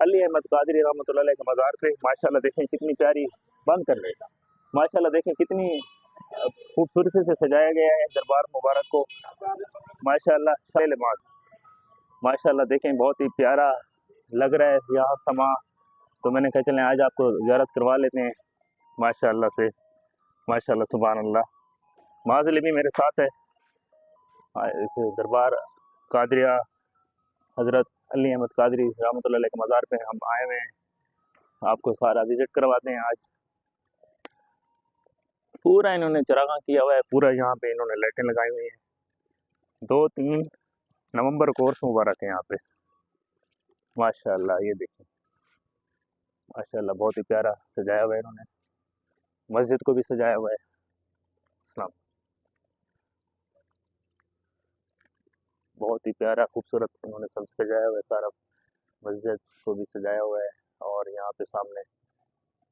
अली अहमद कादरी रहमतुल्लाह अलैह के मज़ार पे माशाल्लाह देखें कितनी प्यारी बंद कर लेगा। माशाल्लाह देखें कितनी खूबसूरती से सजाया गया है दरबार मुबारक को। माशाल्लाह माशाल्लाह देखें बहुत ही प्यारा लग रहा है यहाँ समा। तो मैंने कहा चलें आज आपको ज़ियारत करवा लेते हैं माशाल्लाह से। माशाल्लाह सुभान अल्लाह। माज़िल भी मेरे साथ है इस दरबार कादरिया हज़रत अली अहमद कादरी रहमतुल्लाह अलैह के मज़ार पे हम आए हुए हैं। आपको सारा विज़िट करवाते हैं आज। पूरा इन्होंने चरागाह किया हुआ है, पूरा यहाँ पे इन्होंने लाइटें लगाई हुई हैं। 2-3 नवंबर को उर्स मुबारक है यहाँ पे माशाल्लाह। ये देखिए माशाल्लाह बहुत ही प्यारा सजाया हुआ है इन्होंने। मस्जिद को भी सजाया हुआ है। बहुत ही प्यारा खूबसूरत इन्होंने सब सजाया हुआ है सारा। मस्जिद को भी सजाया हुआ है और यहाँ पे सामने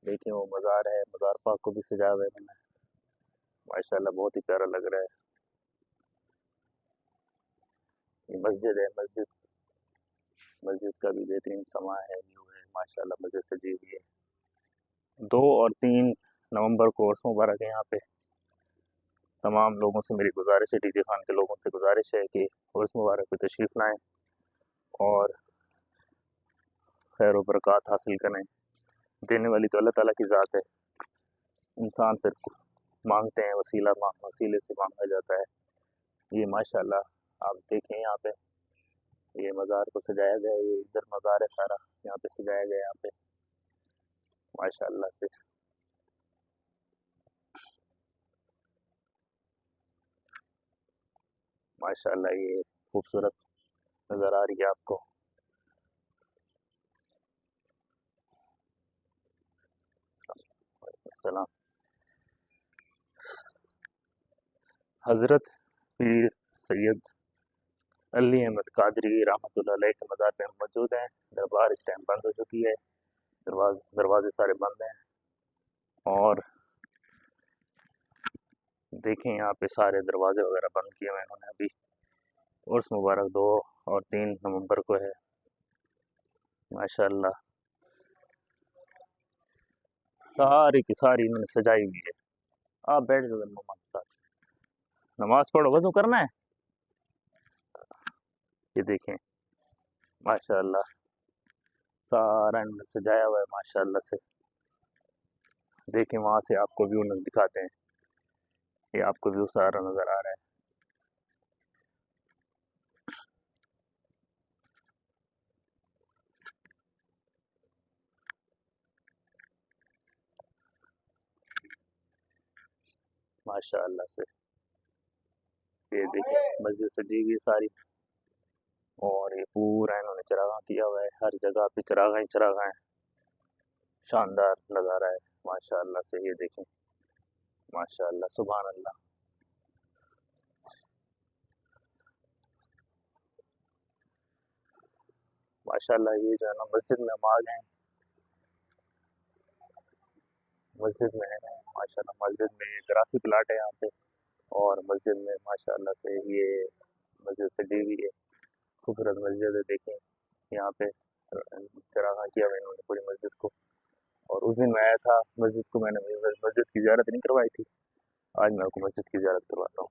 देखिए वो मज़ार है, मज़ार पाक को भी सजाया हुआ है इन्होंने माशाल्लाह। बहुत ही प्यारा लग रहा है। ये मस्जिद है, मस्जिद का भी बेहतरीन समा है, व्यू है माशाल्लाह। मस्जिद सजी हुई है। 2 और 3 नवंबर को उर्स मुबारक है यहाँ पे। तमाम लोगों से मेरी गुजारिश है, डीजे खान के लोगों से गुजारिश है कि उर्स मुबारक पे तशरीफ़ लाएँ और खैर व बरक़ात हासिल करें। देने वाली तो अल्लाह ताला की ज़ात है, इंसान सिर्फ मांगते हैं, वसीले से मांगा जाता है। ये माशाल्लाह आप देखें यहाँ पे ये मज़ार को सजाया गया है। ये इधर मज़ार है सारा, यहाँ पे सजाया गया है यहाँ पे माशाल्लाह से। माशाल्लाह ये खूबसूरत नज़र आ रही है आपको। सलाम। हज़रत पीर सैयद अली अहमद कादरी रहमतुल्लाह अलैह के मज़ार पे हम मौजूद हैं। दरबार इस टाइम बंद हो चुकी है, दरवाजे सारे बंद हैं और देखें यहाँ पे सारे दरवाजे वगैरह बंद किए हुए हैं इन्होंने। अभी उर्स मुबारक 2 और 3 नवंबर को है माशाल्लाह। सारी की सारी इन्होंने सजाई हुई है। आप बैठ जाओ मम्मा के साथ, नमाज पढ़ो, वज़ू करना है। ये देखें माशाल्लाह सारा इन्होंने सजाया हुआ है माशाल्लाह से। देखें वहाँ से आपको व्यू दिखाते हैं, ये आपको व्यू सारा नज़र आ रहा है। माशाल्लाह से ये देखें मस्जिद सजी हुई सारी और ये पूरा इन्होंने चरागाह किया हुआ है। हर जगह पे चरागाह ही चरागाह है। शानदार नज़ारा है माशाल्लाह से। ये देखें माशाल्लाह सुभान अल्लाह। माशाल्लाह ये जो है ना मस्जिद में हम आ गए हैं, मस्जिद में है माशाल्लाह। मस्जिद में ग्रासी प्लाट है यहाँ पे और मस्जिद में माशाल्लाह से ये मस्जिद सजी हुई है, खूबसूरत मस्जिद है। देखें यहाँ पे चरागाह किया हुआ इन्होंने पूरी मस्जिद को। और उस दिन मैं आया था मस्जिद को, मैंने मस्जिद की ज़ियारत नहीं करवाई थी, आज मैं आपको मस्जिद की ज़ियारत करवाता हूँ।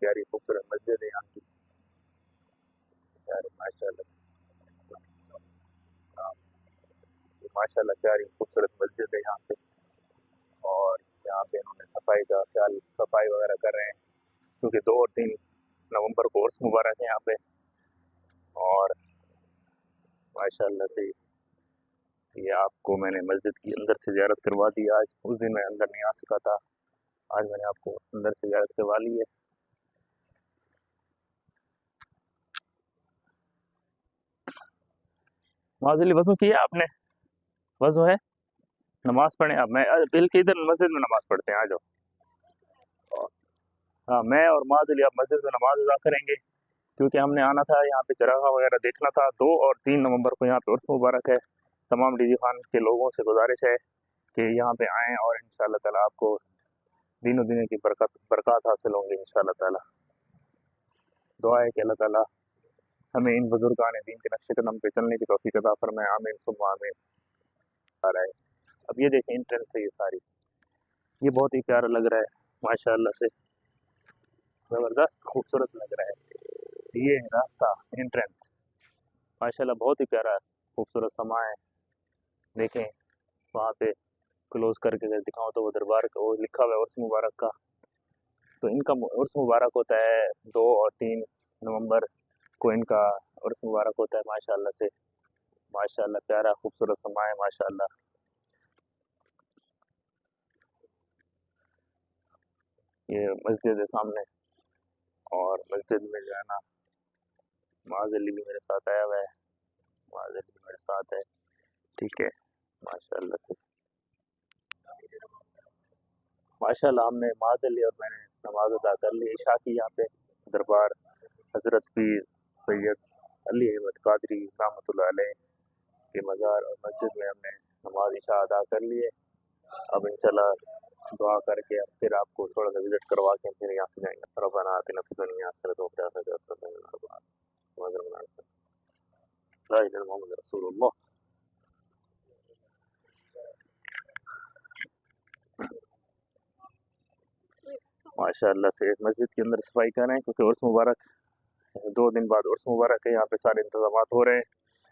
प्यारी खूबसूरत मस्जिद है यहाँ की प्यारी माशाल्लाह से। हाँ, माशाल्लाह प्यारी खूबसूरत मस्जिद है यहाँ पे और यहाँ पे इन्होंने सफाई वगैरह कर रहे हैं क्योंकि 2 और 3 नवंबर को उर्स मुबारक है यहाँ पे। और माशाल्लाह से ये आपको मैंने मस्जिद की अंदर से ज़ियारत करवा दी आज। उस दिन मैं अंदर नहीं आ सका था, आज मैंने आपको अंदर से ज़ियारत करवा ली है। माज़िली वज़ू किया आपने? वज़ू है, नमाज़ पढ़ें आप। मैं बल्कि इधर मस्जिद में नमाज़ पढ़ते हैं, आ जाओ। हाँ मैं और माज़िली आप मस्जिद में नमाज़ अदा करेंगे क्योंकि हमने आना था यहाँ पे चरागाह वगैरह देखना था। 2 और 3 नवंबर को यहाँ पे उर्स मुबारक है। तमाम डीजे खान के लोगों से गुजारिश है कि यहाँ पे आएँ और इंशाअल्लाह ताला आपको दीनों दुनिया की बरकत हासिल होंगी इंशाअल्लाह ताला। दुआ है कि अल्लाह ताला हमें इन बुजुर्गान दीन के नक्शे कदम पे चलने की तौफीक अता फरमाए। आमीन सुम्मा आमीन। आ रहा है। अब ये देखें एंट्रेंस है ये सारी, ये बहुत ही प्यारा लग रहा है माशाल्लाह से, ज़बरदस्त खूबसूरत लग रहा है। ये है रास्ता एंट्रेंस, माशाल्लाह बहुत ही प्यारा खूबसूरत समा है। देखें वहाँ पे क्लोज करके अगर दिखाऊँ तो वो दरबार का वो लिखा हुआ है उर्स मुबारक का। तो इनका उर्स मुबारक होता है 2 और 3 नवंबर को इनका उर्स मुबारक होता है माशाल्लाह से। माशाल्लाह प्यारा खूबसूरत समा है माशाल्लाह। ये मस्जिद है सामने, और मस्जिद में जो है ना माज़ अली भी मेरे साथ आया हुआ है, माज़ अली भी मेरे साथ है, ठीक है माशाल्लाह से। माशाल्लाह हमने माज़ अली और मैंने नमाज अदा कर ली इशा की। यहाँ पे दरबार हज़रत पीर सैयद अली अहमद कादरी रहमतुल्लाह अलैह के मज़ार और मस्जिद में हमने नमाज इशा अदा कर लिए। अब इंशाल्लाह दुआ करके अब फिर आपको थोड़ा सा विजिट करवा के फिर यहाँ से जाएंगे। रब्बना आतिना फिद दुनिया हसनतन व फिल आखिरति हसनतन व क़िना अज़ाबन्नार। ला इलाहा इल्लल्लाह मुहम्मदुर रसूलुल्लाह। माशाल्लाह से मस्जिद के अंदर सफाई कर रहे हैं क्योंकि उर्स मुबारक 2 दिन बाद उर्स मुबारक है। यहाँ पे सारे इंतजाम हो रहे हैं,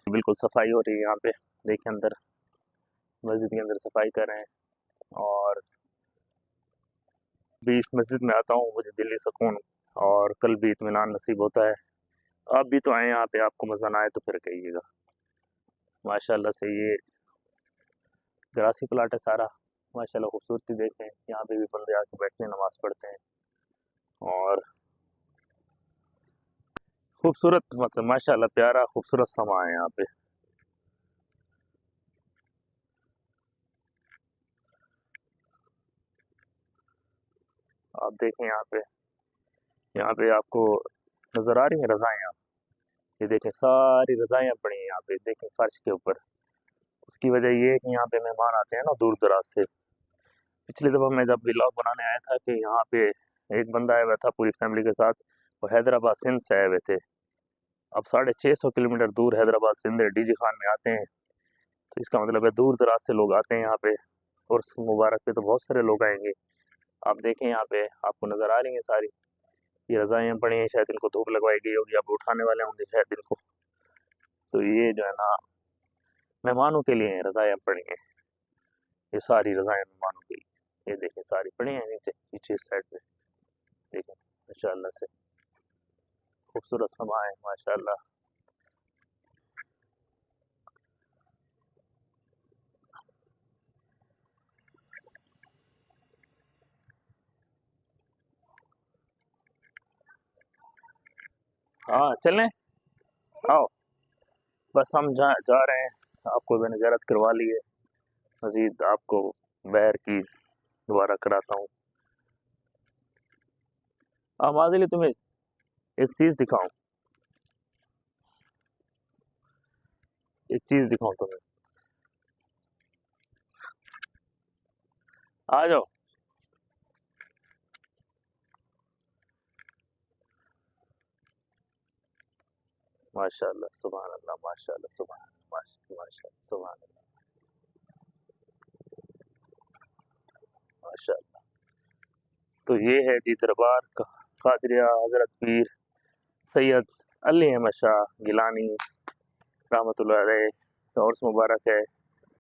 बिल्कुल सफाई हो रही है यहाँ पे। देखिए अंदर मस्जिद के अंदर सफाई कर रहे हैं। और भी इस मस्जिद में आता हूँ मुझे दिल्ली सुकून और कल भी इत्मीनान नसीब होता है। आप भी तो आए यहाँ पे, आपको मज़ा ना आए तो फिर कहिएगा। माशाल्लाह से ये ग्रासी प्लाट है सारा, माशाल्लाह खूबसूरती देखें। यहाँ पे भी बंदे आके बैठते हैं, नमाज़ पढ़ते हैं। और खूबसूरत मतलब माशाल्लाह प्यारा खूबसूरत समा है यहाँ पे। आप देखें यहाँ पे आपको नज़र आ रही है रज़ाएँ। आप ये देखें सारी रज़ाएँ पड़ी हैं यहाँ पे, देखें फर्श के ऊपर। उसकी वजह ये है कि यहाँ पे मेहमान आते हैं ना दूर दराज से। पिछली दफ़ा मैं जब व्लॉग बनाने आया था कि यहाँ पे एक बंदा आया हुआ था पूरी फैमिली के साथ, वो हैदराबाद सिंध से आए हुए थे। अब 650 किलोमीटर दूर हैदराबाद सिंध डीजी खान में आते हैं, तो इसका मतलब है दूर दराज से लोग आते हैं यहाँ पे। और मुबारक पे तो बहुत सारे लोग आएंगे। आप देखें यहाँ पे आपको नज़र आ रही हैं सारी ये रज़ाएँ पड़ी हैं, शायद इनको धूप लगवाई गई होगी, आप उठाने वाले होंगे शायद इनको। तो ये जो है ना मेहमानों के लिए रज़ाएँ पड़ी हैं, ये सारी रज़ाएँ मेहमानों के लिए। ये देखें सारी पड़ी हैं नीचे पीछे इस साइड पे, देखें माशाल्लाह से खूबसूरत समा है माशाल्लाह। हाँ चलें, आओ बस हम जा रहे हैं, आपको मैंने ज़ियारत करवा ली है। मज़ीद आपको बहर की दोबारा कराता हूँ। माज़िली तुम्हें एक चीज़ दिखाऊं, एक चीज़ दिखाऊं तुम्हें, आ जाओ। माशाल्लाह सुभान अल्लाह, माशाल्लाह सुभान अल्लाह, माशाल्लाह सुभान अल्लाह, माशाल्लाह। तो ये है जी दरबार कादरिया हज़रत पीर सैयद अली अहमद शाह गिलानी रहमतुल्लाह अलैह का उर्स मुबारक है।